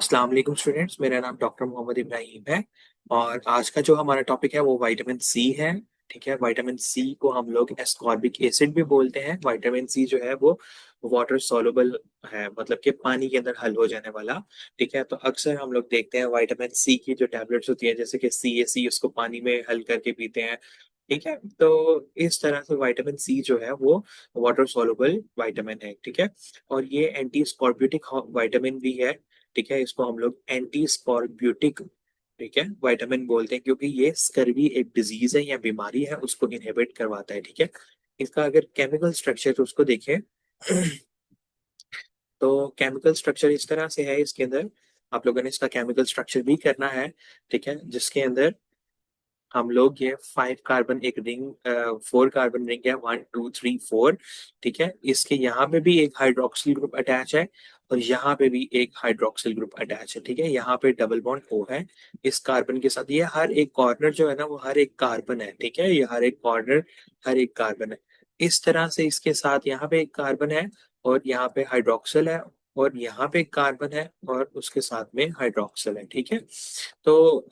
अस्सलाम वालेकुम स्टूडेंट्स, मेरा नाम डॉक्टर मोहम्मद इब्राहिम है। और आज का जो हमारा टॉपिक है वो विटामिन सी है। ठीक है, विटामिन सी को हम लोग एस्कॉर्बिक एसिड भी बोलते हैं। विटामिन सी जो है वो वाटर सॉल्युबल है, मतलब कि पानी के अंदर हल हो जाने वाला। ठीक है, तो अक्सर हम लोग देखते हैं विटामिन सी की जो टैबलेट्स होती है, जैसे कि सी ए सी, उसको पानी में हल करके पीते हैं। ठीक है, तो इस तरह से विटामिन सी जो है वो वाटर सॉल्युबल विटामिन है। ठीक है, और ये एंटी स्कॉर्बिक विटामिन भी है। ठीक है, इसको हम लोग एंटी स्कॉर्ब्यूटिक, ठीक है, विटामिन बोलते हैं, क्योंकि ये स्कर्वी एक डिजीज है या बीमारी है, उसको इनहिबिट करवाता है। ठीक है, इसका अगर केमिकल स्ट्रक्चर उसको देखें तो केमिकल स्ट्रक्चर इस तरह से है इसके अंदर। आप लोगों ने इसका केमिकल स्ट्रक्चर भी करना है। ठीक है, जिसके अंदर हम लोग ये 5 कार्बन एक रिंग, 4 कार्बन रिंग है, 1 2 3 4। ठीक है, इसके यहाँ पे भी एक हाइड्रोक्सिल ग्रुप अटैच है और यहाँ पे भी एक हाइड्रोक्सिल ग्रुप अटैच है। ठीक है, यहाँ पे डबल बॉन्ड ओ है इस कार्बन के साथ। ये हर एक कॉर्नर जो है ना वो हर एक कार्बन है। ठीक है, ये हर एक कॉर्नर हर एक कार्बन है। इस तरह से इसके साथ यहाँ पे एक कार्बन है और यहाँ पे हाइड्रोक्सिल है और यहाँ पे एक कार्बन है और उसके साथ में हाइड्रोक्सिल है। ठीक है, तो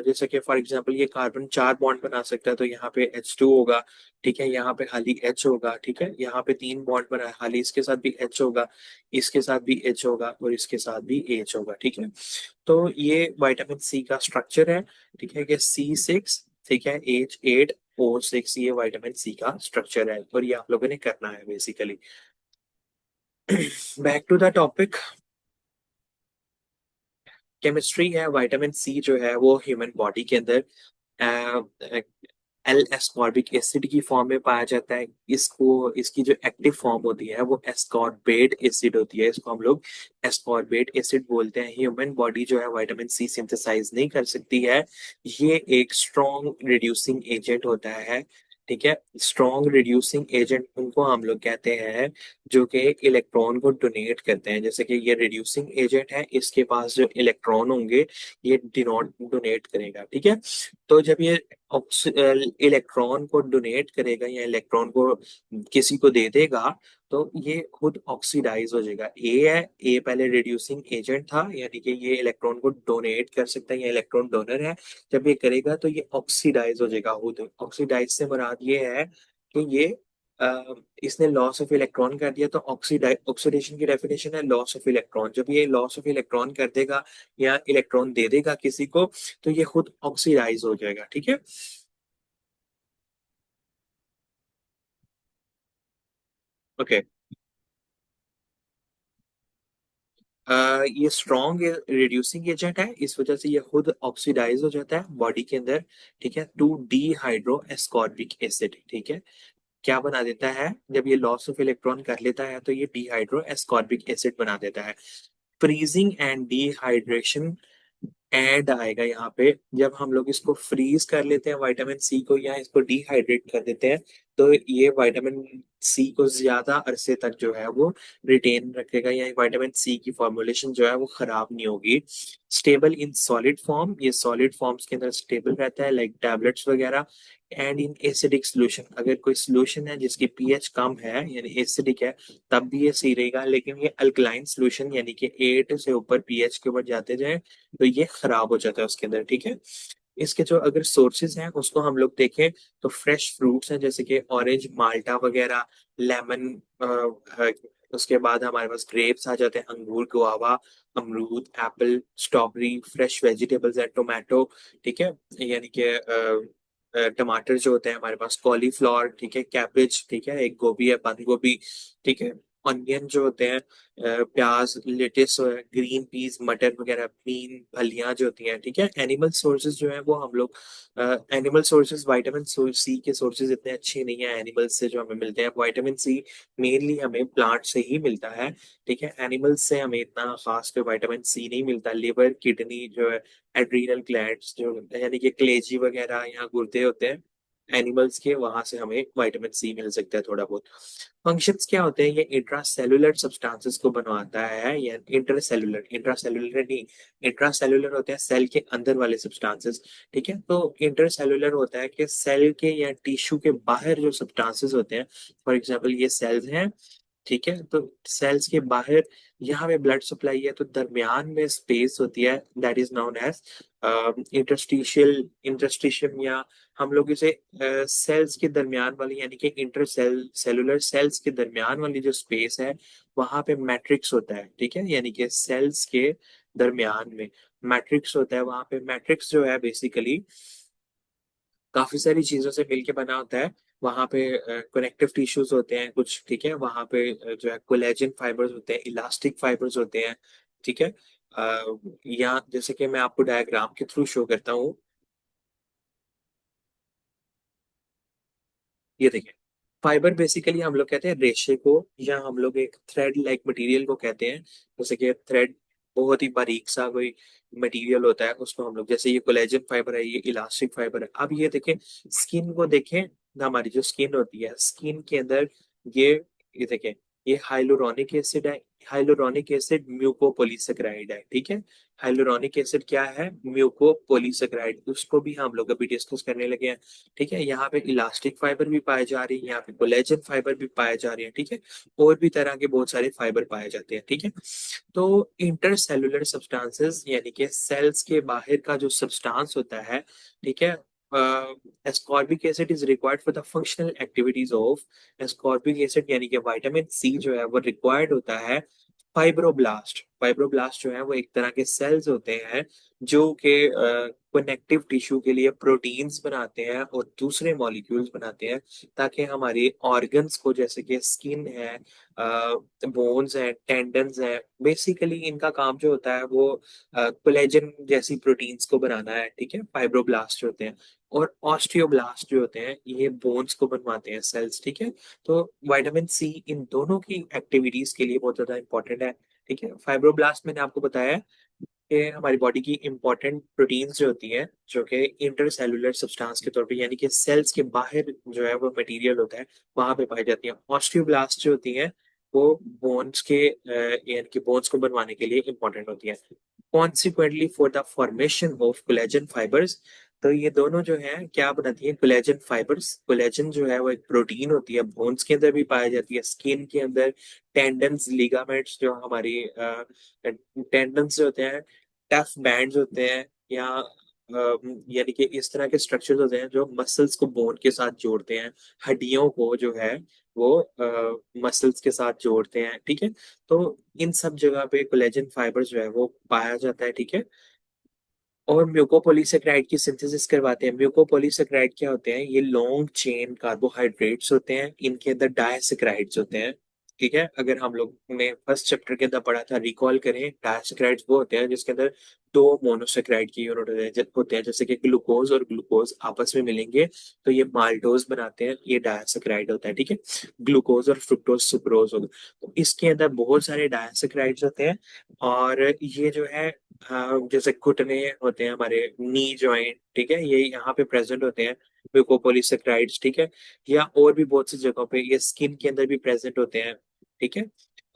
जैसे कि फॉर एग्जांपल ये कार्बन 4 बॉन्ड बना सकता है, तो यहाँ पे H2 होगा। ठीक है, यहाँ पे खाली H होगा। ठीक है, यहाँ पे 3 बॉन्ड बना, खाली इसके साथ भी H होगा, इसके साथ भी H होगा और इसके साथ भी H होगा। ठीक है, तो ये विटामिन सी का स्ट्रक्चर है। ठीक है, कि C6, ठीक है, H8O6, ये विटामिन सी का स्ट्रक्चर है और ये आप लोगों ने करना है basically. Back to the topic, chemistry है। विटामिन सी जो है वो ह्यूमन बॉडी के अंदर एल एस्कॉर्बिक एसिड की फॉर्म में पाया जाता है। इसको इसकी जो एक्टिव फॉर्म होती है वो एस्कॉर्बेट एसिड होती है, इसको हम लोग एस्कॉर्बेट एसिड बोलते हैं। ह्यूमन बॉडी जो है विटामिन सी सिंथेसाइज नहीं कर सकती है। ये एक स्ट्रॉन्ग रिड्यूसिंग एजेंट होता है। ठीक है, स्ट्रॉन्ग रिड्यूसिंग एजेंट उनको हम लोग कहते हैं जो कि इलेक्ट्रॉन को डोनेट करते हैं। जैसे कि ये रिड्यूसिंग एजेंट है, इसके पास जो इलेक्ट्रॉन होंगे ये डोनेट करेगा। ठीक है, तो जब ये इलेक्ट्रॉन को डोनेट करेगा या इलेक्ट्रॉन को किसी को दे देगा तो ये खुद ऑक्सीडाइज हो जाएगा। ए है, ए पहले रिड्यूसिंग एजेंट था, यानी कि ये इलेक्ट्रॉन को डोनेट कर सकता है या इलेक्ट्रॉन डोनर है। जब ये करेगा तो ये ऑक्सीडाइज हो जाएगा खुद। ऑक्सीडाइज से मुराद ये है कि ये इसने लॉस ऑफ इलेक्ट्रॉन कर दिया, तो ऑक्सीडेशन की डेफिनेशन है लॉस ऑफ इलेक्ट्रॉन। जब ये लॉस ऑफ इलेक्ट्रॉन कर देगा या इलेक्ट्रॉन दे देगा किसी को तो ये खुद ऑक्सीडाइज हो जाएगा। ठीक है, ओके। ये स्ट्रॉन्ग रिड्यूसिंग एजेंट है, इस वजह से ये खुद ऑक्सीडाइज हो जाता है बॉडी के अंदर। ठीक है, two D hydro ascorbic acid. ठीक है, क्या बना देता है जब ये लॉस ऑफ इलेक्ट्रॉन कर लेता है तो ये डिहाइड्रो एस्कॉर्बिक एसिड बना देता है। फ्रीजिंग एंड डिहाइड्रेशन एंड आएगा यहाँ पे। जब हम लोग इसको फ्रीज कर लेते हैं विटामिन सी को या इसको डिहाइड्रेट कर देते हैं तो ये विटामिन सी को ज्यादा अरसे तक जो है वो रिटेन रखेगा, या विटामिन सी की फॉर्मुलेशन जो है वो खराब नहीं होगी। स्टेबल इन सॉलिड फॉर्म, ये सॉलिड फॉर्म्स के अंदर स्टेबल रहता है, लाइक टैबलेट्स वगैरह। एंड इन एसिडिक सोल्यूशन, अगर कोई सोल्यूशन है जिसकी पीएच कम है यानी एसिडिक है तब भी ये सही रहेगा, लेकिन ये अल्कलाइन सोल्यूशन यानी कि 8 से ऊपर पीएच के ऊपर जाते जाए तो ये खराब हो जाता है उसके अंदर। ठीक है, इसके जो अगर सोर्सेज हैं उसको हम लोग देखें तो फ्रेश फ्रूट्स हैं, जैसे कि ऑरेंज, माल्टा वगैरह, लेमन, उसके बाद हमारे पास ग्रेप्स आ जाते हैं, अंगूर, गुआवा, अमरूद, एप्पल, स्ट्रॉबेरी। फ्रेश वेजिटेबल्स है, टोमेटो। ठीक है, यानी कि टमाटर जो होते हैं हमारे पास, कॉलीफ्लावर, ठीक है, कैबेज, ठीक है, एक गोभी है, बंद गोभी। ठीक है, ऑनियन जो होते हैं, प्याज, लेटिस, ग्रीन पीस, मटर वगैरह, बीन, फलियां जो होती हैं। ठीक है, एनिमल सोर्सेज जो है वो हम लोग, एनिमल सोर्सेज विटामिन सी के सोर्सेज इतने अच्छे नहीं है एनिमल्स से जो हमें मिलते हैं। विटामिन सी मेनली हमें प्लांट से ही मिलता है। ठीक है, एनिमल्स से हमें इतना खास कोई विटामिन सी नहीं मिलता। लिवर, किडनी जो है, एड्रीनल ग्लैंड्स जो यानी कि कलेजी वगैरह या गुर्दे होते हैं एनिमल्स के, वहां से हमें विटामिन सी मिल सकता है थोड़ा बहुत। फंक्शंस क्या होते हैं, ये इंट्रासेलुलर सब्सटेंसेस को बनवाता है या इंटरसेलुलर, इंट्रासेलुलर नहीं, इंट्रासेलुलर होते हैं सेल के अंदर वाले सब्सटेंसेस। ठीक है, तो इंटरसेलुलर होता है कि सेल के या टिश्यू के बाहर जो सब्सटेंसेस होते हैं, फॉर एग्जांपल ये सेल्स हैं। ठीक है। तो सेल्स के बाहर यहाँ पे ब्लड सप्लाई है, तो दरमियान में स्पेस होती है, that is known as interstitium, या हम लोग इसे सेल्स के दरमियान वाली यानी कि इंटर सेलुलर सेल्स के दरमियान वाली जो स्पेस है वहां पे मैट्रिक्स होता है। ठीक है, यानी कि सेल्स के दरमियान में मैट्रिक्स होता है। वहां पे मैट्रिक्स जो है बेसिकली काफी सारी चीजों से मिलके बना होता है। वहां पे कनेक्टिव टिश्यूज होते हैं कुछ, ठीक है। वहां पे जो है कोलेजन फाइबर्स होते हैं, इलास्टिक फाइबर्स होते हैं, ठीक है। या जैसे कि मैं आपको डायग्राम के थ्रू शो करता हूँ, ये देखिए। फाइबर बेसिकली हम लोग कहते हैं रेशे को, या हम लोग एक थ्रेड लाइक मटेरियल को कहते हैं। जैसे कि थ्रेड बहुत ही बारीक सा कोई मटेरियल होता है, उसको हम लोग, जैसे ये कोलेजन फाइबर है, ये इलास्टिक फाइबर है। अब ये देखें, स्किन को देखें, हमारी जो स्किन होती है, स्किन के अंदर ये ये देखें, ये हाइलोरोनिक एसिड है। हाइलोरोनिक एसिड म्यूकोपॉलीसेकेराइड है, ठीक है। हाइलोरोनिक एसिड क्या है? म्यूकोपॉलीसेकेराइड, उसको भी हम लोग अभी डिस्कस करने लगे हैं। ठीक है, यहाँ पे इलास्टिक फाइबर भी पाए जा रही है, यहाँ पे कोलेजन फाइबर भी पाए जा रहे हैं, ठीक है। और भी तरह के बहुत सारे फाइबर पाए जाते हैं, ठीक है। तो इंटरसेलुलर सब्सटेंसेस यानी कि सेल्स के बाहर का जो सब्सटेंस होता है, ठीक है, ascorbic acid is required for the functional activities of ascorbic acid, यानी कि विटामिन सी जो है वो रिक्वायर्ड होता है फाइब्रोब्लास्ट। फाइब्रोब्लास्ट जो है वो एक तरह के सेल्स होते हैं जो कि कनेक्टिव टिश्यू के लिए प्रोटीन्स बनाते हैं और दूसरे मॉलिक्यूल्स बनाते हैं, ताकि हमारे ऑर्गन्स को, जैसे कि स्किन है, बोन्स हैं, टेंडन्स हैं, बेसिकली इनका काम जो होता है वो कोलेजन जैसी प्रोटीन्स को बनाना है, ठीक है। फाइब्रोब्लास्ट जो होते हैं, और ऑस्टियोब्लास्ट जो होते हैं ये बोन्स को बनवाते हैं, सेल्स, ठीक है। तो विटामिन सी इन दोनों की एक्टिविटीज के लिए बहुत ज्यादा इंपॉर्टेंट है, ठीक है। फाइब्रोब्लास्ट मैंने आपको बताया है कि हमारी बॉडी की इंपॉर्टेंट प्रोटीन्स जो होती हैं, जो कि इंटरसेलुलर सब्सटेंस के तौर पे, यानी कि सेल्स के बाहर जो है वो मटेरियल होता है, वहां पे पाई जाती हैं। ऑस्टियोब्लास्ट जो होती हैं वो बोन्स के यानी कि बोन्स को बनवाने के लिए इंपॉर्टेंट होती है। Consequently for the formation of collagen fibres, तो ये दोनों जो है क्या बनाती है? Collagen fibres. कोलेजन जो है वो एक प्रोटीन होती है, बोन्स के अंदर भी पाई जाती है, स्किन के अंदर, टेंडन्स, लिगामेंट्स जो हमारी टेंडन्स जो होते हैं, टफ बैंड्स होते हैं, या यानी कि इस तरह के स्ट्रक्चर्स होते हैं जो मसल्स को बोन के साथ जोड़ते हैं, हड्डियों को जो है वो मसल्स के साथ जोड़ते हैं, ठीक है। तो इन सब जगह पे कोलेजन फाइबर जो है वो पाया जाता है, ठीक है। और म्यूकोपॉलीसेकेराइड की सिंथेसिस करवाते हैं। म्यूकोपॉलीसेकेराइड क्या होते हैं? ये लॉन्ग चेन कार्बोहाइड्रेट्स होते हैं, इनके अंदर डायसेक्राइड्स होते हैं, ठीक है। अगर हम लोग ने फर्स्ट चैप्टर के अंदर पढ़ा था, रिकॉल करें, डायसेक्राइड्स वो होते हैं जिसके अंदर दो मोनोसेक्राइड की यूनिट होते हैं, जैसे कि ग्लूकोज और ग्लूकोज आपस में मिलेंगे तो ये माल्टोज बनाते हैं, ये डायसेक्राइड होता है, ठीक है। ग्लूकोज और फ्रुक्टोज सुक्रोज होगा, तो इसके अंदर बहुत सारे डायसेक्राइड्स होते हैं। और ये जो है जैसे घुटने होते हैं हमारे, नी जॉइंट, ठीक है, ये यहाँ पे प्रेजेंट होते हैं म्यूकोपॉलीसेकेराइड्स, ठीक है। या और भी बहुत सी जगहों पे ये स्किन के अंदर भी प्रेजेंट होते हैं, ठीक है।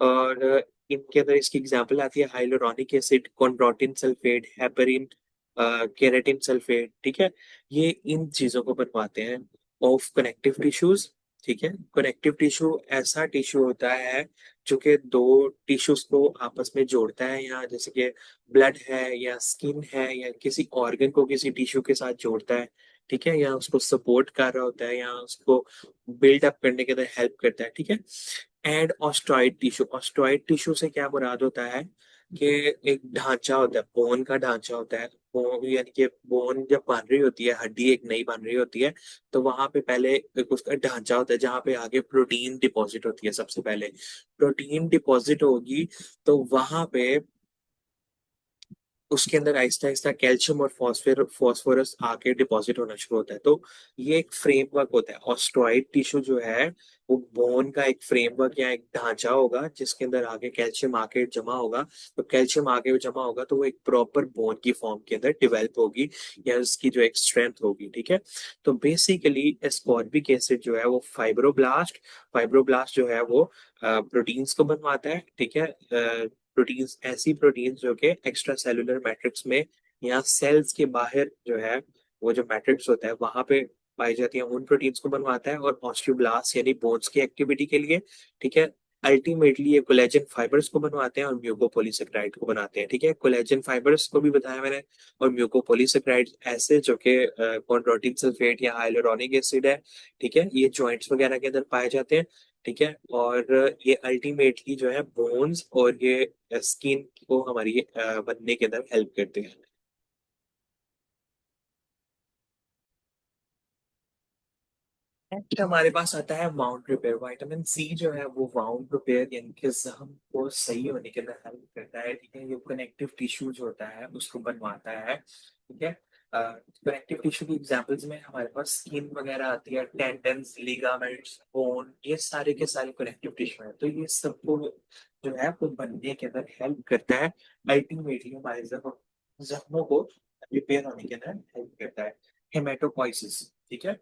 और इनके अंदर इसकी एग्जांपल आती है hyaluronic acid, chondroitin sulphate, heparin, keratin sulphate, ठीक है। ये इन चीजों को बनवाते हैं ऑफ कनेक्टिव टिश्यूज, ठीक है। कनेक्टिव टिश्यू ऐसा टिश्यू होता है जो कि दो टिश्यूज को आपस में जोड़ता है, या जैसे कि ब्लड है या स्किन है या किसी ऑर्गन को किसी टिश्यू के साथ जोड़ता है, ठीक है, या उसको सपोर्ट कर रहा होता है, या उसको बिल्ड अप करने के अंदर हेल्प करता है, ठीक है। एंड ऑस्टोइड टिश्यू, ऑस्टोइड टिश्यू से क्या मुराद होता है कि एक ढांचा होता है, बोन का ढांचा होता है। बोन यानी कि बोन जब बन रही होती है, हड्डी एक नई बन रही होती है, तो वहां पे पहले एक उसका ढांचा होता है जहां पे आगे प्रोटीन डिपॉजिट होती है। सबसे पहले प्रोटीन डिपॉजिट होगी, तो वहां पे उसके अंदर आहिस्ता आहिस्ता कैल्शियम और फॉस्फोरस आके डिपॉजिट होना शुरू होता है। तो ये एक फ्रेमवर्क होता है। ऑस्ट्रॉइड टिश्यू जो है वो बोन का एक फ्रेमवर्क या एक ढांचा होगा जिसके अंदर आगे कैल्शियम आके जमा होगा। तो कैल्शियम आगे जमा होगा तो वो एक प्रॉपर बोन की फॉर्म के अंदर डिवेल्प होगी, या उसकी जो एक स्ट्रेंथ होगी, ठीक है। तो बेसिकली एस्कॉर्बिक एसिड जो है वो फाइब्रोब्लास्ट जो है वो प्रोटीन्स को बनवाता है, ठीक है। प्रोटीन्स, ऐसी प्रोटीन्स जो कि एक्स्ट्रा सेलुलर मैट्रिक्स में या सेल्स के बाहर जो है वो जो मैट्रिक्स होता है वहां पे पाई जाती है, उन प्रोटीन्स को बनवाता है। और ऑस्टियोब्लास्ट यानी बोन्स की एक्टिविटी के लिए, ठीक है, अल्टीमेटली ये कोलेजन फाइबर्स को बनवाते हैं और म्यूकोपॉलीसेकेराइड को बनाते हैं। ठीक है, कोलेजन फाइबर्स को भी बताया मैंने, और म्यूकोपॉलीसेकेराइड ऐसे जो कि कॉन्ड्रोटिन सल्फेट या हाइलुरोनिक एसिड है। ठीक है, ये जॉइंट्स वगैरह के अंदर पाए जाते हैं। ठीक है, और ये अल्टीमेटली जो है बोन्स और ये स्किन को हमारी बनने के अंदर हेल्प करते हैं। नेक्स्ट हमारे पास आता है वाउंड रिपेयर। विटामिन सी जो है वो वाउंड रिपेयर यानी कि जख्म को सही होने के अंदर हेल्प करता है। ठीक है, ये कनेक्टिव टिश्यू जो होता है उसको बनवाता है। ठीक है, कनेक्टिव टिश्यू की एग्जांपल्स में हमारे पास स्किन वगैरह आती है, टेंडन्स, लिगामेंट्स, बोन, ये सारे के सारे कनेक्टिव टिश्यू है। तो ये सबको जो है वो बनने के अंदर हेल्प करता है। अल्टीमेटली हमारे जख्मों को रिपेयर होने के अंदर हेल्प करता है। हेमेटोपोइसिस, ठीक है,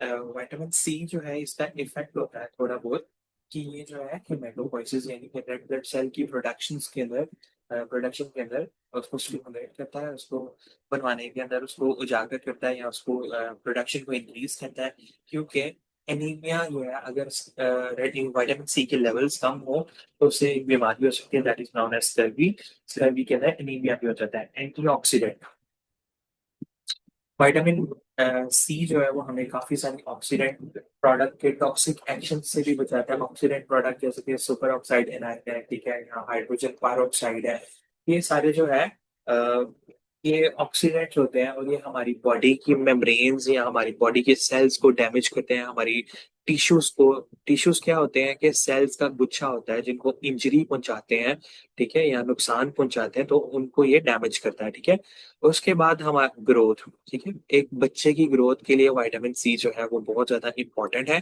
विटामिन सी जो है इसका इफेक्ट होता है थोड़ा बहुत कि ये जो है हेमेटोपोइसिस यानी कि रेड ब्लड सेल की प्रोडक्शन के अंदर उसको स्टिमुलेट करता है, उसको बनवाने के अंदर उसको उजागर करता है या उसको प्रोडक्शन को इंक्रीज करता है। क्योंकि एनीमिया जो है अगर रेड विटामिन सी के लेवल्स कम हो तो उससे एक बीमारी हो सकती है, that is known as scurvy. Scurvy के अंदर एनीमिया भी हो जाता है। एंटीऑक्सीडेंट, विटामिन सी जो है वो हमें काफी सारी ऑक्सीडेंट प्रोडक्ट के टॉक्सिक एक्शन से भी बचाता है। ऑक्सीडेंट प्रोडक्ट जैसे कि सुपर ऑक्साइड एनाइन है, ठीक है, यहाँ हाइड्रोजन पेरोक्साइड है, ये सारे जो है ये ऑक्सीडेंट्स होते हैं और ये हमारी बॉडी की मेम्ब्रेन्स या हमारी बॉडी के सेल्स को डैमेज करते हैं, हमारी टिश्यूज को। टिश्यूज क्या होते हैं कि सेल्स का गुच्छा होता है जिनको इंजरी पहुंचाते हैं, ठीक है, या नुकसान पहुंचाते हैं, तो उनको ये डैमेज करता है। ठीक है, उसके बाद हमारा ग्रोथ, ठीक है, एक बच्चे की ग्रोथ के लिए विटामिन सी जो है वो बहुत ज्यादा इंपॉर्टेंट है।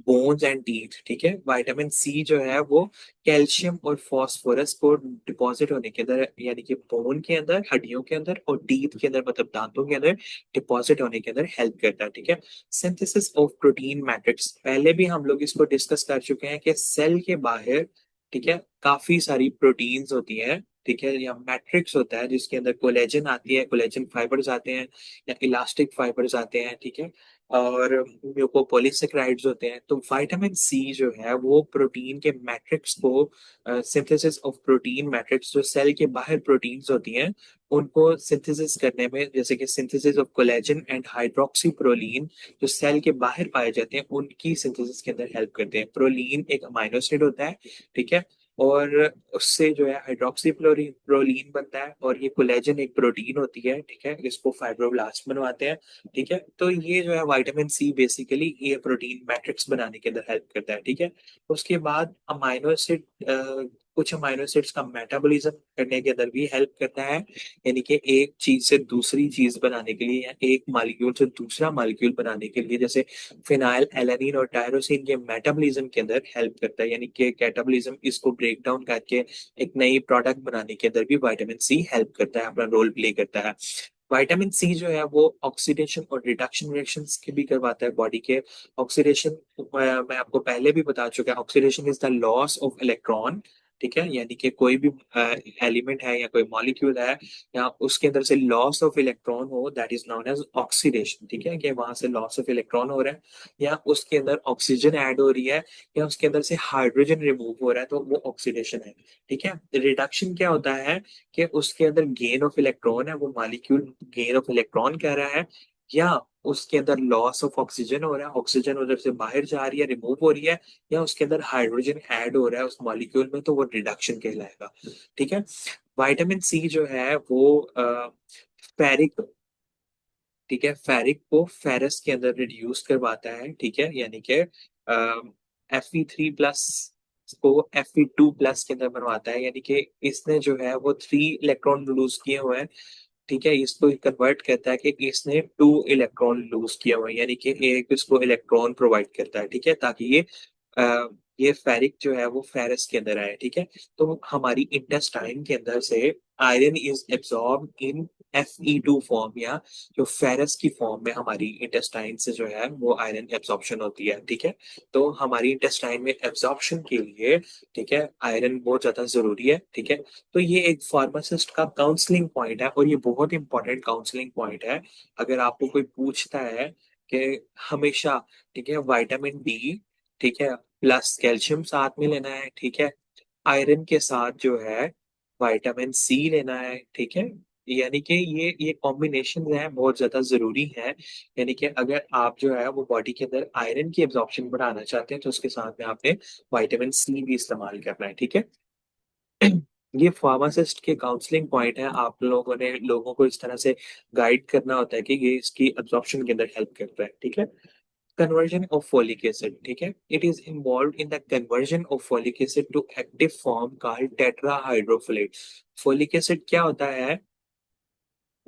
बोन्स एंड टीथ, ठीक है, विटामिन सी जो है वो कैल्शियम और फास्फोरस को डिपॉजिट होने के अंदर यानी कि बोन के अंदर, हड्डियों के अंदर और टीथ के अंदर मतलब दांतों के अंदर डिपॉजिट होने के अंदर हेल्प करता है। ठीक है, सिंथेसिस ऑफ प्रोटीन मैट्रिक्स, पहले भी हम लोग इसको डिस्कस कर चुके हैं कि सेल के बाहर, ठीक है, काफी सारी प्रोटीन्स होती हैं। ठीक है, या मैट्रिक्स होता है जिसके अंदर कोलेजन आती है, कोलेजन फाइबर्स आते हैं या इलास्टिक फाइबर्स आते हैं। ठीक है, और म्यूकोपॉलीसेकेराइड्स होते हैं। तो विटामिन सी जो है वो प्रोटीन के मैट्रिक्स को, सिंथेसिस ऑफ प्रोटीन मैट्रिक्स, जो सेल के बाहर प्रोटीन्स होती हैं उनको सिंथेसिस करने में, जैसे कि synthesis of collagen and hydroxy proline जो सेल के बाहर पाए जाते हैं उनकी सिंथेसिस के अंदर हेल्प करते हैं। प्रोलीन एक अमाइनो एसिड होता है, ठीक है, और उससे जो है हाइड्रोक्सी प्रोलीन बनता है, और ये कोलेजन एक प्रोटीन होती है, ठीक है, इसको फाइब्रोब्लास्ट बनवाते हैं। ठीक है, तो ये जो है विटामिन सी बेसिकली ये प्रोटीन मैट्रिक्स बनाने के अंदर हेल्प करता है। ठीक है, उसके बाद अमाइनो एसिड, कुछ अमाइनो एसिड्स का मेटाबॉलिज्म करने के अंदर भी हेल्प करता है, यानी कि एक चीज से दूसरी चीज बनाने के लिए या एक मालिक्यूल से दूसरा मालिक्यूल बनाने के लिए, जैसे फिनाइल एलानिन और टायरोसिन के मेटाबॉलिज्म के अंदर हेल्प करता है, यानी कि कैटाबॉलिज्म इसको ब्रेक डाउन करके एक नई प्रोडक्ट बनाने के अंदर भी विटामिन सी हेल्प करता है, अपना रोल प्ले करता है। विटामिन सी जो है वो ऑक्सीडेशन और रिडक्शन रिएक्शंस के भी करवाता है बॉडी के। ऑक्सीडेशन मैं आपको पहले भी बता चुका, oxidation is the loss of electron. ठीक है, यानी कि कोई भी एलिमेंट है या कोई मॉलिक्यूल है या उसके अंदर से लॉस ऑफ इलेक्ट्रॉन हो, that is known as oxidation. ठीक है, कि वहां से लॉस ऑफ इलेक्ट्रॉन हो रहा है या उसके अंदर ऑक्सीजन ऐड हो रही है या उसके अंदर से हाइड्रोजन रिमूव हो रहा है, तो वो ऑक्सीडेशन है। ठीक है, रिडक्शन क्या होता है कि उसके अंदर गेन ऑफ इलेक्ट्रॉन है, वो मॉलिक्यूल गेन ऑफ इलेक्ट्रॉन कह रहा है, या उसके अंदर लॉस ऑफ ऑक्सीजन हो रहा है, ऑक्सीजन उधर से बाहर जा रही है, रिमूव हो रही है, या उसके अंदर हाइड्रोजन ऐड हो रहा है उस मॉलिक्यूल में, तो वो रिडक्शन कहलाएगा। ठीक है, विटामिन सी जो है वो फेरिक, ठीक है, फेरिक को फेरस के अंदर रिड्यूस करवाता है। ठीक है, यानी कि Fe3+ को Fe2+ के अंदर बनवाता है, यानी कि इसने जो है वो 3 इलेक्ट्रॉन लूज किए हुए हैं। ठीक है, इसको कन्वर्ट करता है कि इसने 2 इलेक्ट्रॉन लूज किया हुआ है, यानी कि एक इसको इलेक्ट्रॉन प्रोवाइड करता है। ठीक है, ताकि अ, ये फेरिक जो है वो फेरस के अंदर आए। ठीक है, तो हमारी इंटेस्टाइन के अंदर से iron is absorb in Fe2 form, या जो फेरस की फॉर्म में हमारी इंटेस्टाइन से जो है वो आयरन एब्सॉर्प्शन होती है। ठीक है, तो हमारी इंटेस्टाइन में एब्सॉर्प्शन के लिए, ठीक है, आयरन बहुत ज्यादा जरूरी है। ठीक है, तो ये एक फार्मासिस्ट का काउंसलिंग पॉइंट है और ये बहुत इंपॉर्टेंट काउंसलिंग पॉइंट है। अगर आपको कोई पूछता है कि हमेशा, ठीक है, विटामिन डी ठीक है, प्लस कैल्शियम साथ में लेना है, ठीक है। आयरन के साथ जो है विटामिन सी लेना है, ठीक है। यानी कि ये कॉम्बिनेशन है बहुत ज्यादा जरूरी है। यानी कि अगर आप जो है वो बॉडी के अंदर आयरन की एब्जॉर्प्शन बढ़ाना चाहते हैं तो उसके साथ में आपने विटामिन सी भी इस्तेमाल करना है, ठीक है। ये फार्मासिस्ट के काउंसलिंग पॉइंट है, आप लोगों ने लोगों को इस तरह से गाइड करना होता है कि ये इसकी एब्जॉर्प्शन के अंदर हेल्प करता है, ठीक है। Conversion of folic acid, ठीक है। It is involved in the conversion of folic acid to active form called tetrahydrofolate। Folic acid क्या होता है?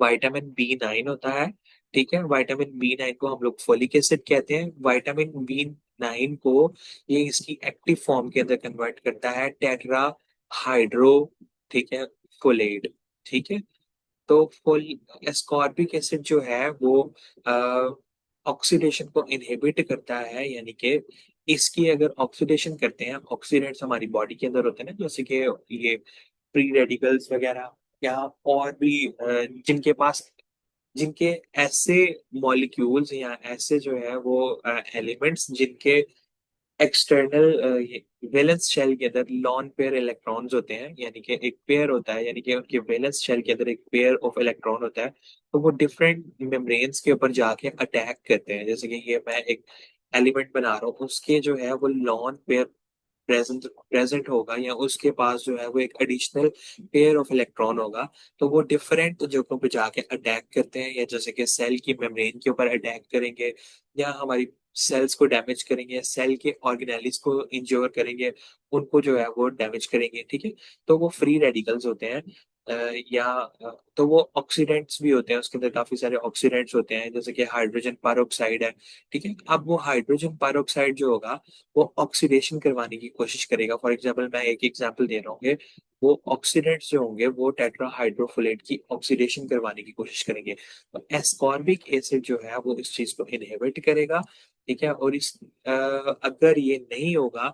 विटामिन बी 9 होता है, ठीक है। विटामिन बी 9 को हम लोग फोलिक एसिड कहते हैं। विटामिन बी 9 को ये इसकी एक्टिव फॉर्म के अंदर कन्वर्ट करता है टेट्रा हाइड्रो, ठीक है, फोलेट, ठीक है। तो फुल एस्कॉर्बिक एसिड जो है वो ऑक्सीडेशन को इनहिबिट करता है, यानी कि इसकी अगर ऑक्सीडेशन करते हैं, ऑक्सीडेंट्स हमारी बॉडी के अंदर होते हैं ना, जैसे कि ये फ्री रेडिकल्स वगैरह, या और भी जिनके पास जिनके ऐसे मॉलिक्यूल्स या ऐसे जो है वो एलिमेंट्स जिनके एक्सटर्नल वैलेंस शेल के अंदर लॉन पेयर इलेक्ट्रॉन्स होते हैं, यानी कि एक पेयर होता है, यानी कि उनके वैलेंस शेल के अंदर एक पेयर ऑफ इलेक्ट्रॉन होता है। तो वो डिफरेंट मेम्ब्रेन्स के ऊपर जाके अटैक करते हैं, जैसे कि ये मैं एक एलिमेंट बना रहा हूँ, उसके जो है वो लॉन पेयर प्रेजेंट प्रेजेंट होगा, या उसके पास जो है वो एक एडिशनल पेयर ऑफ इलेक्ट्रॉन होगा। तो वो डिफरेंट जगहों पे जाके अटैक करते हैं, या जैसे कि सेल की मेम्ब्रेन के ऊपर अटैक करेंगे, या हमारी सेल्स को डैमेज करेंगे, सेल के ऑर्गेनेलिस को इंज्योर करेंगे, उनको जो है वो डैमेज करेंगे, ठीक है। तो वो फ्री रेडिकल्स होते हैं। तो वो ऑक्सीडेंट्स भी होते हैं, उसके अंदर काफी सारे ऑक्सीडेंट्स होते हैं, जैसे कि हाइड्रोजन पेरोक्साइड है, ठीक है। अब वो हाइड्रोजन पेरोक्साइड जो होगा वो ऑक्सीडेशन करवाने की कोशिश करेगा। फॉर एग्जाम्पल मैं एक एग्जाम्पल दे रहा हूँ, वो ऑक्सीडेंट्स जो होंगे वो टेट्राहाइड्रोफोलेट की ऑक्सीडेशन करवाने की कोशिश करेंगे। तो एस्कॉर्बिक एसिड जो है वो इस चीज को इनहिबिट करेगा, ठीक है। और अगर ये नहीं होगा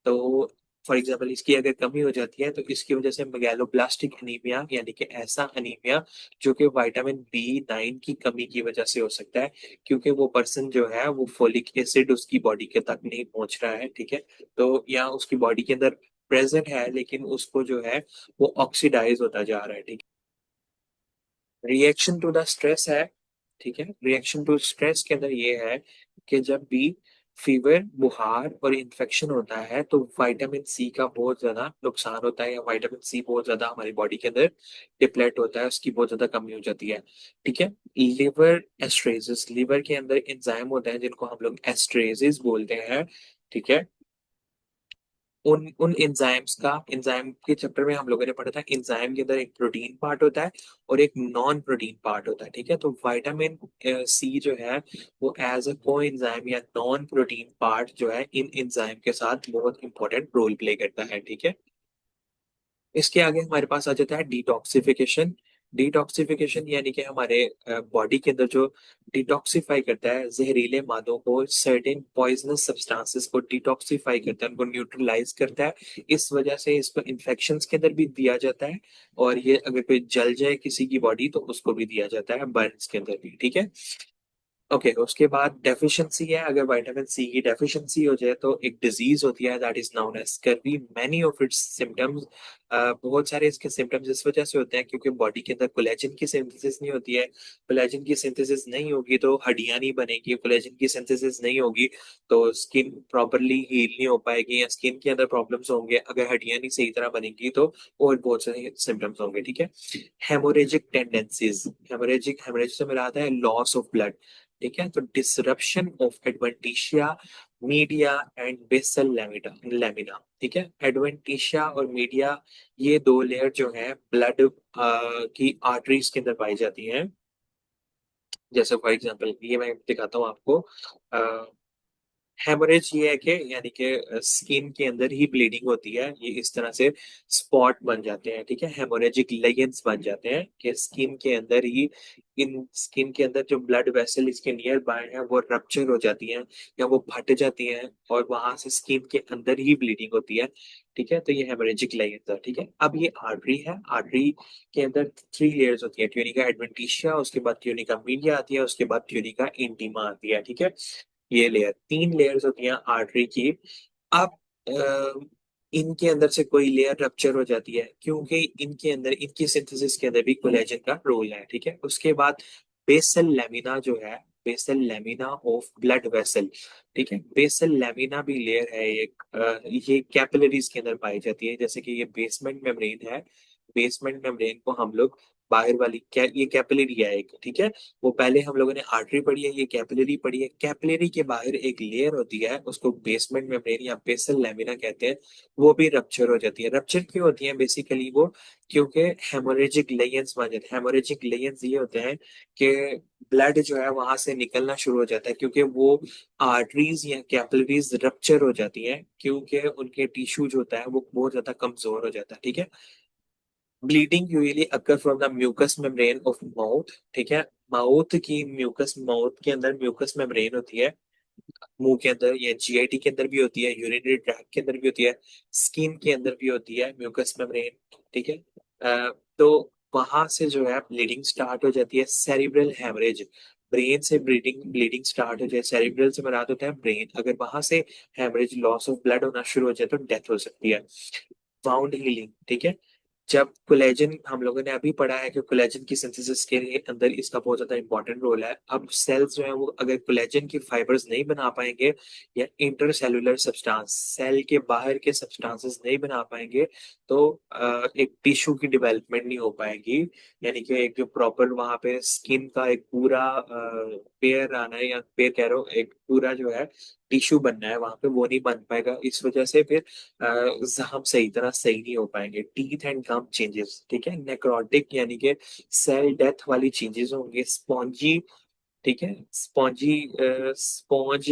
तो फॉर एग्जाम्पल इसकी अगर कमी हो जाती है तो इसकी वजह से मेगालोब्लास्टिक अनीमिया, यानी कि ऐसा अनीमिया जो कि विटामिन बी 9 की कमी की वजह से हो सकता है, क्योंकि वो पर्सन जो है वो फोलिक एसिड उसकी बॉडी के तक नहीं पहुंच रहा है, ठीक है। तो या उसकी बॉडी के अंदर प्रेजेंट है लेकिन उसको जो है वो ऑक्सीडाइज होता जा रहा है, ठीक है। रिएक्शन टू द स्ट्रेस है, ठीक है। रिएक्शन टू स्ट्रेस के अंदर ये है कि जब भी फीवर, बुखार और इन्फेक्शन होता है तो विटामिन सी का बहुत ज्यादा नुकसान होता है, या विटामिन सी बहुत ज्यादा हमारी बॉडी के अंदर डिप्लेट होता है, उसकी बहुत ज्यादा कमी हो जाती है, ठीक है। लिवर एस्ट्रेसिस, लिवर के अंदर एंजाइम होते हैं जिनको हम लोग एस्ट्रेसिस बोलते हैं, ठीक है। उन उन एंजाइम्स का, एंजाइम के चैप्टर में हम लोगों ने पढ़ा था, एंजाइम के अंदर एक प्रोटीन पार्ट होता है और एक नॉन प्रोटीन पार्ट होता है, ठीक है। तो विटामिन सी जो है वो एज अ को एंजाइम या नॉन प्रोटीन पार्ट जो है इन एंजाइम के साथ बहुत इंपॉर्टेंट रोल प्ले करता है, ठीक है। इसके आगे हमारे पास आ जाता है डिटॉक्सिफिकेशन। डिटॉक्सिफिकेशन यानी कि हमारे बॉडी के अंदर जो डिटॉक्सिफाई करता है जहरीले मादों को, सर्टेन पॉइजनस सब्सटेंसेस को डिटॉक्सिफाई करता है, उनको न्यूट्रलाइज करता है। इस वजह से इसको इन्फेक्शंस के अंदर भी दिया जाता है, और ये अगर कोई जल जाए किसी की बॉडी तो उसको भी दिया जाता है, बर्न्स के अंदर भी, ठीक है। ओके उसके बाद डेफिशिएंसी है, अगर विटामिन सी की डेफिशिएंसी हो जाए तो एक डिजीज होती है that is known as scurvy. Many of its symptoms, बहुत सारे इसके सिम्टम्स इस वजह से होते हैं क्योंकि बॉडी के अंदर कोलेजन की सिंथेसिस नहीं होती है। कोलेजन की सिंथेसिस नहीं होगी तो हड्डियां नहीं बनेगी, कोलेजन की सिंथेसिस नहीं होगी तो स्किन प्रॉपरली हील नहीं हो पाएगी, या स्किन के अंदर प्रॉब्लम्स होंगे, अगर हड्डियां नहीं सही तरह बनेंगी तो और बहुत सारे सिम्टम्स होंगे, ठीक है। हेमोरेजिक टेंडेंसीज, हेमोरेजिक, हेमोरेज से मेरा आता है लॉस ऑफ ब्लड, ठीक है। तो disruption of adventitia media and basal lamina lamina, ठीक है। एडवेंटिशिया और मीडिया ये दो लेयर जो है ब्लड की आर्टरीज के अंदर पाई जाती हैं। जैसे फॉर एग्जांपल ये मैं दिखाता हूँ आपको। हेमोरेज ये है कि यानी कि स्किन के अंदर ही ब्लीडिंग होती है, ये इस तरह से स्पॉट बन जाते हैं, ठीक है। हेमोरेजिक लेगेंस बन जाते हैं कि स्किन के अंदर ही, इन स्किन के अंदर जो ब्लड वेसल इसके नियर बाय है वो रप्चर हो जाती हैं या वो फट जाती हैं, और वहां से स्किन के अंदर ही ब्लीडिंग होती है, ठीक है। तो ये हेमोरेजिक लेगेंस है, ठीक है। अब ये आर्टरी है, आर्टरी के अंदर थ्री लेयर्स होती है, ट्यूनिका एडवेंटिशिया, उसके बाद ट्यूनिका मीडिया आती है, उसके बाद ट्यूनिका इंटीमा आती है, ठीक है। ये लेयर, तीन लेयर्स होती हैं आर्टरी की। अब इनके अंदर से कोई लेयर रप्चर हो जाती है, क्योंकि इनके अंदर, इनकी सिंथेसिस के अंदर भी कोलेजन का रोल है, ठीक है। उसके बाद बेसल लेमिना जो है, basal lamina of blood vessel, ठीक है। बेसल लेमिना भी लेयर है एक, ये कैपिलरीज के अंदर पाई जाती है। जैसे कि ये बेसमेंट मेम्ब्रेन है, बेसमेंट मेम्ब्रेन को हम लोग बाहर वाली ये कैपिलरी है एक, ठीक है। वो पहले हम लोगों ने आर्टरी पढ़ी है, ये कैपिलरी पढ़ी है। कैपिलरी के बाहर एक लेयर होती है, उसको बेसमेंट मेम्ब्रेन या बेसल लेमिना कहते हैं। वो भी रप्चर हो जाती है। रप्चर क्यों होती है बेसिकली वो, क्योंकि हेमोरेजिक लेयंस बन जाते हैं। हेमोरेजिक लेयंस ये होते हैं कि ब्लड जो है वहां से निकलना शुरू हो जाता है, क्योंकि वो आर्टरीज या कैपिलरीज रप्चर हो जाती हैं, क्योंकि उनके टिश्यू जो होता है वो बहुत ज्यादा कमजोर हो जाता है, ठीक है। Bleeding usually occur from the mucous membrane of mouth, ठीक है। माउथ की म्यूकस, माउथ के अंदर म्यूकस मेम्ब्रेन होती है, मुंह के अंदर, या जीआईटी के अंदर भी होती है, यूरिनरी ट्रैक्ट के अंदर भी होती है, स्किन के अंदर भी होती है म्यूकस मेम्ब्रेन, ठीक है। तो वहां से जो है ब्लीडिंग स्टार्ट हो जाती है, सेरिब्रल हेमरेज, ब्रेन से ब्लीडिंग ब्लीडिंग स्टार्ट हो जाए, सेरिब्रल से मराद होता है ब्रेन, अगर वहां से हेमरेज, लॉस ऑफ ब्लड होना शुरू हो जाए तो डेथ हो सकती है। वाउंड हीलिंग, ठीक है। जब कोलेजन, हम लोगों ने अभी पढ़ा है कि कोलेजन की सिंथेसिस के अंदर इसका बहुत ज्यादा इंपॉर्टेंट रोल है। अब सेल्स जो है वो अगर कोलेजन की फाइबर्स नहीं बना पाएंगे, या इंटरसेलुलर सब्सटेंस, सेल के बाहर के सब्सटेंसेस नहीं बना पाएंगे, तो एक टिश्यू की डेवलपमेंट नहीं हो पाएगी। यानी कि एक जो प्रॉपर वहां पे स्किन का एक पूरा पेयर आना है, या पेयर कह रहा हूँ, एक पूरा जो है टिश्यू बनना है वहां पे, वो नहीं बन पाएगा। इस वजह से फिर हम सही तरह सही नहीं हो पाएंगे। टीथ एंड गम चेंजेस, ठीक है। नेक्रोटिक यानी कि सेल डेथ वाली चेंजेस होंगे। स्पॉन्जी, ठीक है। स्पॉन्जी, स्पॉन्ज,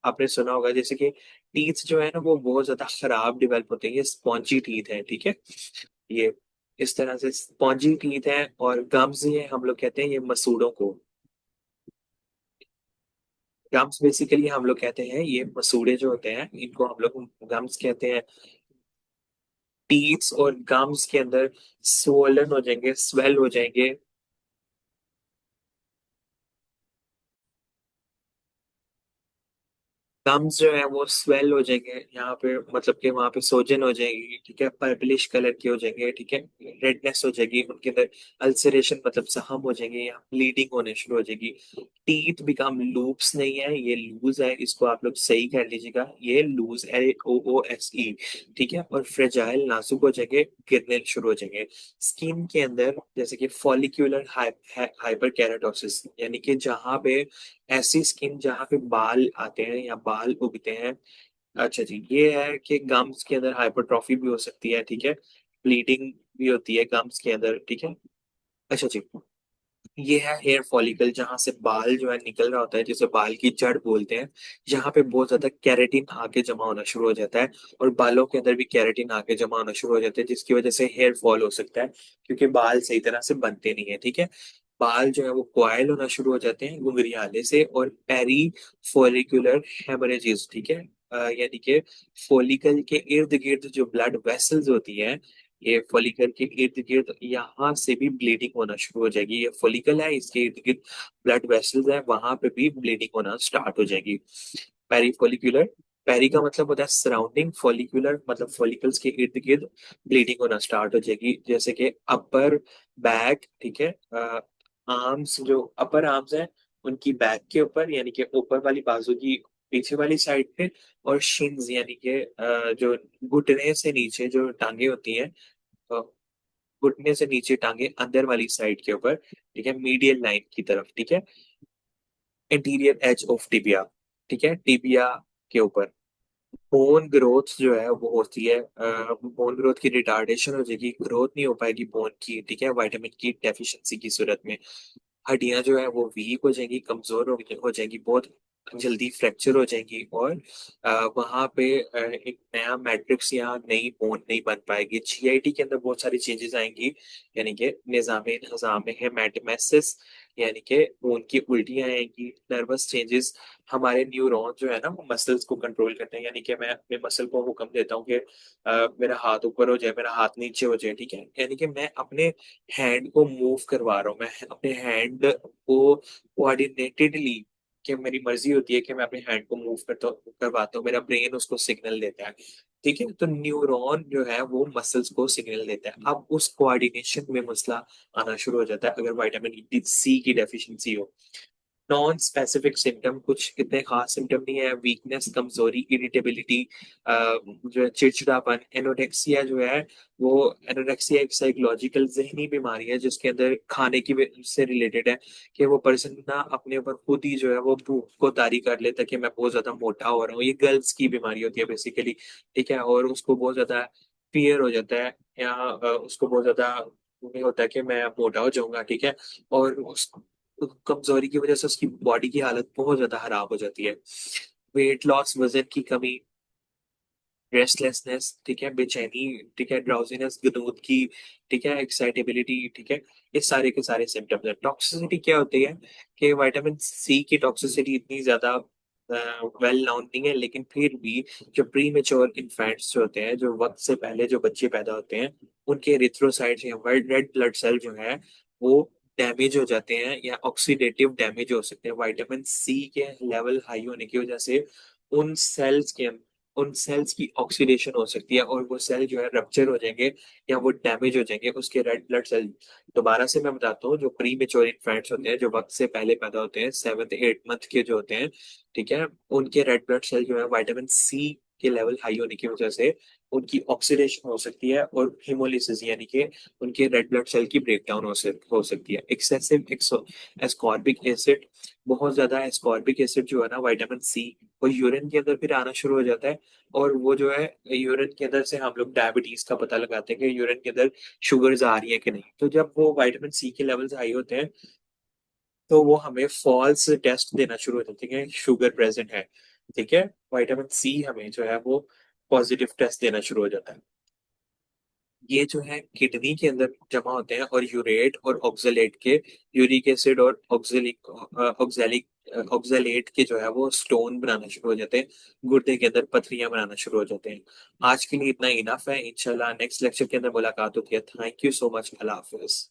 आपने सुना होगा जैसे कि टीथ जो है ना वो बहुत ज्यादा खराब डेवलप होते हैं, ये स्पॉन्जी टीथ है, ठीक है। ये इस तरह से स्पॉन्जी टीथ है। और गम्स ये हम लोग कहते हैं ये मसूड़ों को, गम्स बेसिकली हम लोग कहते हैं ये मसूड़े जो होते हैं इनको हम लोग गम्स कहते हैं। टीथ्स और गम्स के अंदर स्वोलन हो जाएंगे, स्वेल हो जाएंगे। गम्स जो है वो स्वेल हो जाएंगे यहाँ पे, मतलब कि वहां पे सोजन हो जाएगी, ठीक है। पर्पलिश कलर के हो जाएंगे, ठीक है। रेडनेस हो जाएगी उनके अंदर, अल्सरेशन मतलब जख्म हो जाएंगे, या ब्लीडिंग होने शुरू हो जाएगी। टीथ बिकम लूप्स नहीं है, ये लूज है, इसको आप लोग सही कर लीजिएगा, ये लूज, LOOSE, ठीक है। और फ्रेजाइल, नाजुक हो जाएंगे, गिरने शुरू हो जाएंगे। स्किन के अंदर जैसे कि फॉलिक्यूलर हाइपर केराटोसिस, यानी कि जहाँ पे ऐसी स्किन जहाँ पे बाल आते हैं या बाल उगते हैं। अच्छा जी, ये है कि गम्स के अंदर हाइपरट्रॉफी भी हो सकती है, ठीक है। ब्लीडिंग भी होती है गम्स के अंदर, ठीक है। अच्छा जी, ये है हेयर फॉलिकल, जहाँ से बाल जो है निकल रहा होता है, जिसे बाल की जड़ बोलते हैं। यहाँ पे बहुत ज्यादा केराटिन आके जमा होना शुरू हो जाता है, और बालों के अंदर भी केराटिन आके जमा होना शुरू हो जाता है, जिसकी वजह से हेयर फॉल हो सकता है, क्योंकि बाल सही तरह से बनते नहीं है, ठीक है। बाल जो है वो क्वाइल होना शुरू हो जाते हैं घुंघरियाले से। और पेरी फॉलिकुलर हेमरेजेस, ठीक है। यानी कि फॉलिकल के इर्द गिर्द जो ब्लड वेसल्स होती है, ये फॉलिकल के इर्द गिर्द यहाँ से भी ब्लीडिंग होना शुरू हो जाएगी। ये फॉलिकल है, इसके इर्द गिर्द ब्लड वेसल्स है, वहां पे भी ब्लीडिंग होना स्टार्ट हो जाएगी। पेरीफोलिकुलर, पेरी का मतलब होता है सराउंडिंग, फॉलिकुलर मतलब फॉलिकल्स के इर्द गिर्द ब्लीडिंग होना स्टार्ट हो जाएगी। जैसे कि अपर बैक, ठीक है। आर्म्स, जो अपर आर्म्स है उनकी बैक के ऊपर, यानी कि ऊपर वाली बाजू की पीछे वाली साइड पे। और शिन्स यानी कि जो घुटने से नीचे जो टांगे होती हैं, अ, घुटने से नीचे टांगे अंदर वाली साइड के ऊपर, ठीक है, मीडियल लाइन की तरफ, ठीक है। इंटीरियर एज ऑफ टिबिया, ठीक है, टिबिया के ऊपर। बोन ग्रोथ जो है वो होती है, बोन ग्रोथ की रिटार्डेशन हो जाएगी, ग्रोथ नहीं हो पाएगी बोन की, ठीक है, विटामिन की डेफिशिएंसी की सूरत में। हड्डियां जो है वो वीक हो जाएंगी, कमजोर हो जाएंगी, बहुत जल्दी फ्रैक्चर हो जाएंगी। और वहां पे एक नया मैट्रिक्स या नई बोन नहीं बन पाएगी। जीआईटी के अंदर बहुत सारी चेंजेस आएंगी, यानी कि निजाम इंतजाम में हेमेटोमेसिस, यानी कि खून की उल्टियां आएंगी। नर्वस चेंजेस, हमारे न्यूरॉन जो है ना वो मसल्स को कंट्रोल करते हैं, यानी कि मैं अपने मसल को हुक्म देता हूँ कि मेरा हाथ ऊपर हो जाए, मेरा हाथ नीचे हो जाए, ठीक है। यानी कि मैं अपने हैंड को मूव करवा रहा हूँ, मैं अपने हैंड को कोऑर्डिनेटेडली कि मेरी मर्जी होती है कि मैं अपने हैंड को मूव करवाता हूँ, मेरा ब्रेन उसको सिग्नल देता है। ठीक है, तो न्यूरॉन जो है वो मसल्स को सिग्नल देता है। अब उस कोऑर्डिनेशन में मसला आना शुरू हो जाता है अगर विटामिन सी की डेफिशिएंसी हो। नॉन स्पेसिफिक सिम्टम, कुछ इतने खास सिम्टम नहीं है, वीकनेस, कमजोरी, इरिटेबिलिटी, जो है चिड़चिड़ापन। एनोरेक्सिया जो है वो, एनोरेक्सिया एक साइकोलॉजिकल जहनी बीमारी है जिसके अंदर खाने की से रिलेटेड है, कि वो पर्सन ना अपने ऊपर खुद ही जो है वो भूख को तारी कर लेता है कि मैं बहुत ज्यादा मोटा हो रहा हूँ। ये गर्ल्स की बीमारी होती है बेसिकली। ठीक है, और उसको बहुत ज्यादा फियर हो जाता है, या उसको बहुत ज्यादा नहीं होता है कि मैं मोटा हो जाऊंगा। ठीक है, और उस कमजोरी की वजह से उसकी बॉडी की हालत बहुत ज्यादा खराब हो जाती है। वेट लॉस, वजन की कमी, रेस्टलेसनेस, ठीक है, बेचैनी, ठीक है, ड्राउजीनेस, गदूद की, ठीक है, एक्साइटेबिलिटी, ठीक है, ये सारे के सारे सिम्टम्स है। टॉक्सिसिटी क्या होती है कि विटामिन सी की टॉक्सिसिटी इतनी ज्यादा वेल नोन नहीं है, लेकिन फिर भी जो प्री मेच्योर इन्फेंट्स जो होते हैं, जो वक्त से पहले जो बच्चे पैदा होते हैं, उनके एरिथ्रोसाइट्स या रेड ब्लड सेल जो है वो डैमेज हो जाते हैं या ऑक्सीडेटिव डैमेज हो सकते हैं विटामिन सी के लेवल हाई होने की वजह से। उन सेल्स के उन सेल्स की ऑक्सीडेशन हो सकती है और वो सेल जो है रप्चर हो जाएंगे या वो डैमेज हो जाएंगे, उसके रेड ब्लड सेल। दोबारा से मैं बताता हूँ, जो प्री मेच्योर इन्फेंट्स होते हैं, जो वक्त से पहले पैदा होते हैं, 7th 8th मंथ के जो होते हैं, ठीक है, उनके रेड ब्लड सेल जो है विटामिन सी के लेवल हाई होने की वजह से उनकी ऑक्सीडेशन हो सकती है और हिमोलिसिस यानी कि उनके रेड ब्लड सेल की ब्रेकडाउन हो सकती है। एक्सेसिव एस्कॉर्बिक एसिड, बहुत ज्यादा एस्कॉर्बिक एसिड जो है ना विटामिन सी, वो यूरिन के अंदर फिर आना शुरू हो जाता है। और वो जो है यूरिन के अंदर से हम लोग डायबिटीज का पता लगाते हैं कि यूरिन के अंदर शुगर्स आ रही है कि नहीं। तो जब वो विटामिन सी के लेवल्स हाई होते हैं तो वो हमें फॉल्स टेस्ट देना शुरू हो जाते हैं कि शुगर प्रेजेंट है। ठीक है, विटामिन सी हमें जो है वो पॉजिटिव टेस्ट देना शुरू हो जाता है। ये जो है किडनी के अंदर जमा होते हैं और यूरेट और ऑक्सलेट के, यूरिक एसिड और ऑक्सैलिक ऑक्सलेट के जो है वो स्टोन बनाना शुरू हो जाते हैं, गुर्दे के अंदर पथरियां बनाना शुरू हो जाते हैं। आज के लिए इतना इनफ है, इंशाल्लाह नेक्स्ट लेक्चर के अंदर मुलाकात होती है। Thank you so much, Allah Hafiz.